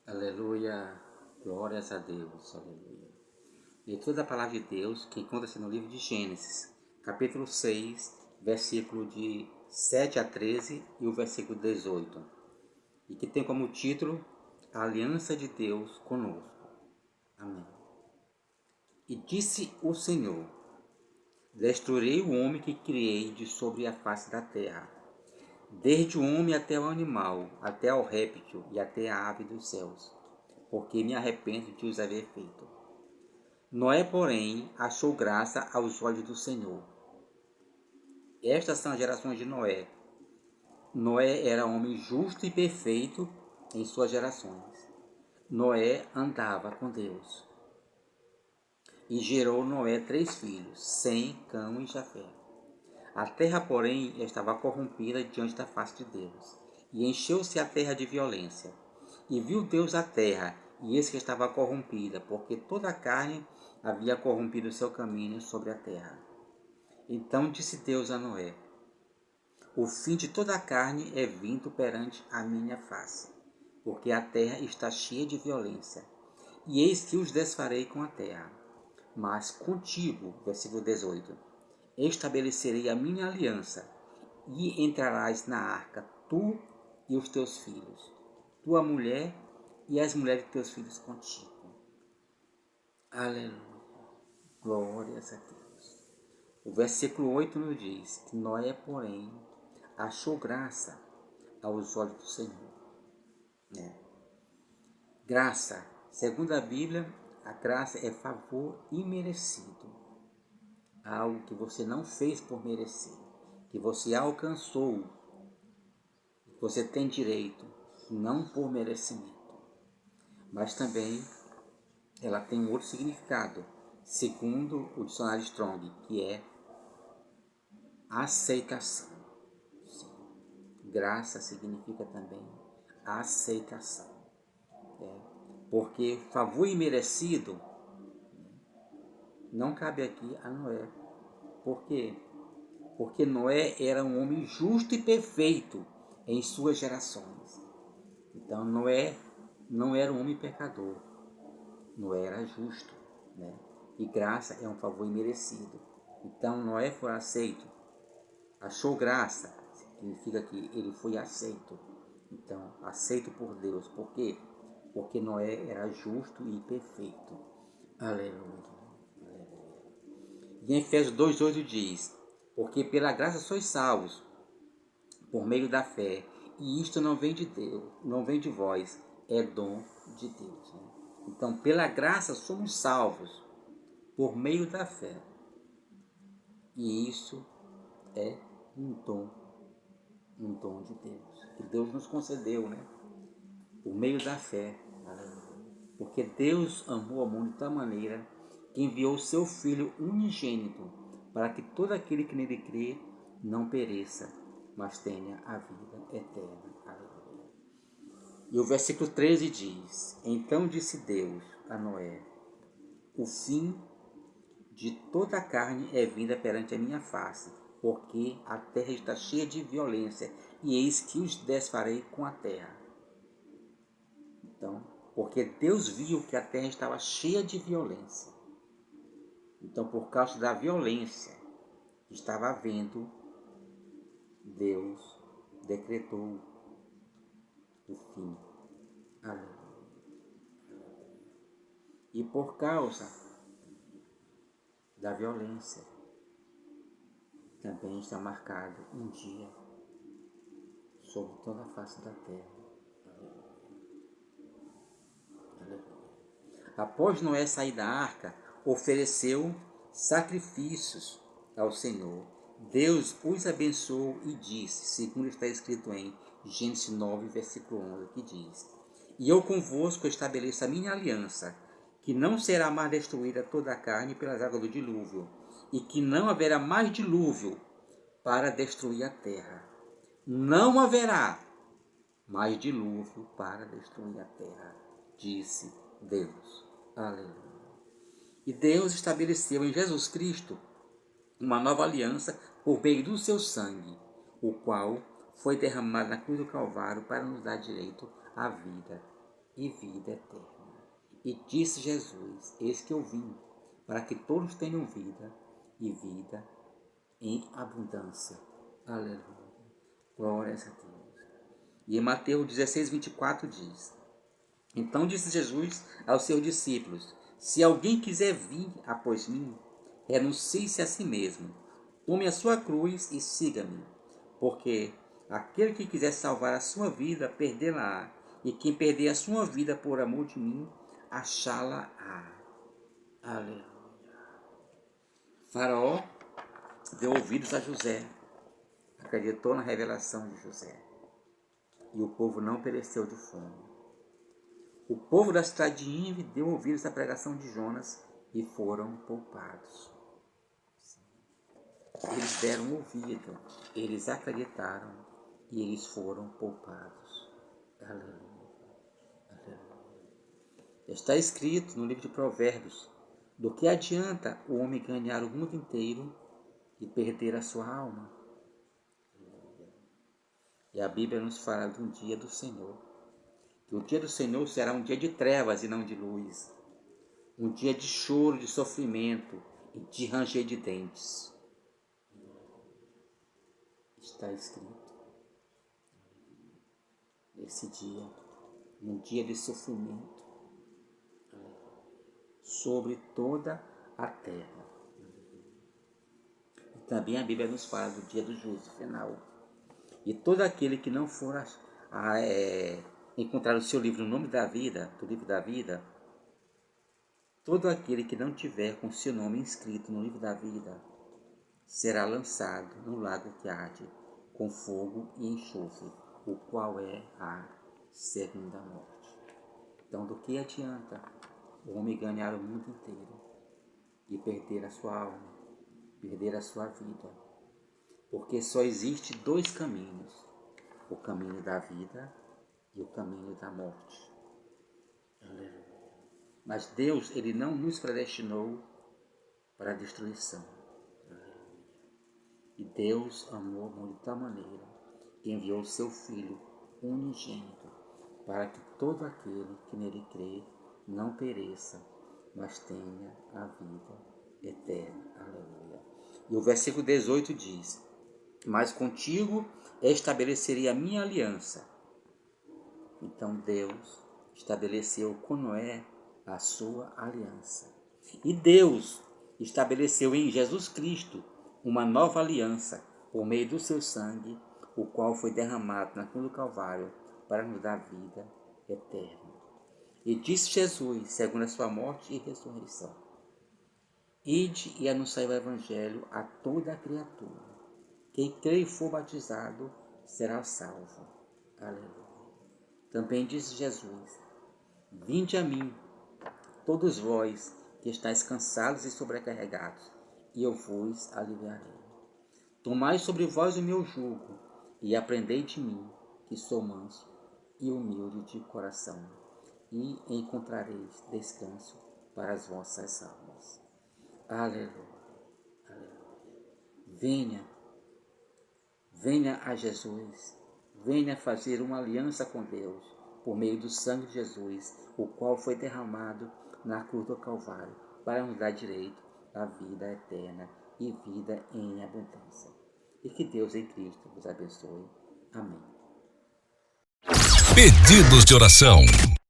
Aleluia, glórias a Deus, aleluia. Leitura da palavra de Deus que encontra-se no livro de Gênesis, capítulo 6, versículo de 7 a 13 e o versículo 18, e que tem como título A Aliança de Deus conosco. Amém. E disse o Senhor: Destruirei o homem que criei de sobre a face da terra, desde o homem até o animal, até ao réptil e até a ave dos céus, porque me arrependo de os haver feito. Noé, porém, achou graça aos olhos do Senhor. Estas são as gerações de Noé. Noé era homem justo e perfeito em suas gerações. Noé andava com Deus. E gerou Noé 3 filhos, Sem, Cão e Jafé. A terra, porém, estava corrompida diante da face de Deus, e encheu-se a terra de violência. E viu Deus a terra, e eis que estava corrompida, porque toda a carne havia corrompido o seu caminho sobre a terra. Então disse Deus a Noé: O fim de toda a carne é vindo perante a minha face, porque a terra está cheia de violência, e eis que os desfarei com a terra. Mas contigo, versículo 18, estabelecerei a minha aliança, e entrarás na arca, tu e os teus filhos, tua mulher e as mulheres de teus filhos contigo. Aleluia, glórias a Deus. O versículo 8 nos diz que Noé, porém, achou graça aos olhos do Senhor. Graça, segundo a Bíblia, a graça é favor imerecido. Algo que você não fez por merecer, que você alcançou, que você tem direito, não por merecimento. Mas também ela tem um outro significado, segundo o dicionário Strong, que é aceitação. Graça significa também aceitação. Porque favor imerecido não cabe aqui a Noé. Por quê? Porque Noé era um homem justo e perfeito em suas gerações. Então Noé não era um homem pecador. Noé era justo, né? E graça é um favor imerecido. Então Noé foi aceito. Achou graça, significa que ele foi aceito. Então, aceito por Deus. Por quê? Porque Noé era justo e perfeito. Aleluia. E em Efésios 2,8 diz: Porque pela graça sois salvos, por meio da fé, e isto não vem de Deus, não vem de vós, é dom de Deus. Né? Então, pela graça somos salvos, por meio da fé. E isso é um dom de Deus, que Deus nos concedeu, né? Por meio da fé. Porque Deus amou o mundo de tal maneira que enviou o seu Filho unigênito, para que todo aquele que nele crê não pereça, mas tenha a vida eterna. Aleluia. E o versículo 13 diz: Então disse Deus a Noé: O fim de toda a carne é vinda perante a minha face, porque a terra está cheia de violência, e eis que os desfarei com a terra. Então, porque Deus viu que a terra estava cheia de violência. Então, por causa da violência que estava havendo, Deus decretou o fim. Aleluia. E por causa da violência, também está marcado um dia sobre toda a face da terra. Após Noé sair da arca, ofereceu sacrifícios ao Senhor. Deus os abençoou e disse, segundo está escrito em Gênesis 9, versículo 11, que diz: E eu convosco estabeleço a minha aliança, que não será mais destruída toda a carne pelas águas do dilúvio, e que não haverá mais dilúvio para destruir a terra. Não haverá mais dilúvio para destruir a terra, disse Deus. Aleluia. E Deus estabeleceu em Jesus Cristo uma nova aliança por meio do seu sangue, o qual foi derramado na cruz do Calvário para nos dar direito à vida e vida eterna. E disse Jesus: eis que eu vim, para que todos tenham vida, e vida em abundância. Aleluia. Glórias a Deus. E em Mateus 16, 24 diz: então disse Jesus aos seus discípulos: se alguém quiser vir após mim, renuncie-se a si mesmo, tome a sua cruz e siga-me. Porque aquele que quiser salvar a sua vida, perdê-la-á, e quem perder a sua vida por amor de mim, achá-la-á. Aleluia. Faraó deu ouvidos a José, acreditou na revelação de José, e o povo não pereceu de fome. O povo da cidade de Nínive deu ouvidos à pregação de Jonas e foram poupados. Eles deram ouvido, eles acreditaram e eles foram poupados. Aleluia. Aleluia. Está escrito no livro de Provérbios: do que adianta o homem ganhar o mundo inteiro e perder a sua alma? E a Bíblia nos fala de um dia do Senhor. Que o dia do Senhor será um dia de trevas e não de luz. Um dia de choro, de sofrimento e de ranger de dentes. Está escrito. Nesse dia, um dia de sofrimento sobre toda a terra. E também a Bíblia nos fala do dia do juízo final. E todo aquele que não for encontrar o seu livro, o nome da vida, do livro da vida, todo aquele que não tiver com o seu nome inscrito no livro da vida, será lançado no lago que arde, com fogo e enxofre, o qual é a segunda morte. Então, do que adianta o homem ganhar o mundo inteiro e perder a sua alma, perder a sua vida? Porque só existe dois caminhos: o caminho da vida e o caminho da morte. Mas Deus, Ele não nos predestinou para a destruição. E Deus amou o mundo de tal maneira que enviou o seu Filho unigênito, para que todo aquele que nele crê não pereça, mas tenha a vida eterna. Aleluia. E o versículo 18 diz: mas contigo estabeleceria a minha aliança. Então Deus estabeleceu com Noé a sua aliança. E Deus estabeleceu em Jesus Cristo uma nova aliança por meio do seu sangue, o qual foi derramado na cruz do Calvário para nos dar vida eterna. E disse Jesus, segundo a sua morte e ressurreição: ide e anunciai o evangelho a toda a criatura. Quem crê e for batizado será salvo. Aleluia. Também disse Jesus: vinde a mim, todos vós que estáis cansados e sobrecarregados, e eu vos aliviarei. Tomai sobre vós o meu jugo, e aprendei de mim, que sou manso e humilde de coração, e encontrareis descanso para as vossas almas. Aleluia. Aleluia. Venha a Jesus, venha fazer uma aliança com Deus, por meio do sangue de Jesus, o qual foi derramado na cruz do Calvário, para nos dar direito à vida eterna e vida em abundância. E que Deus em Cristo vos abençoe. Amém. Pedidos de oração.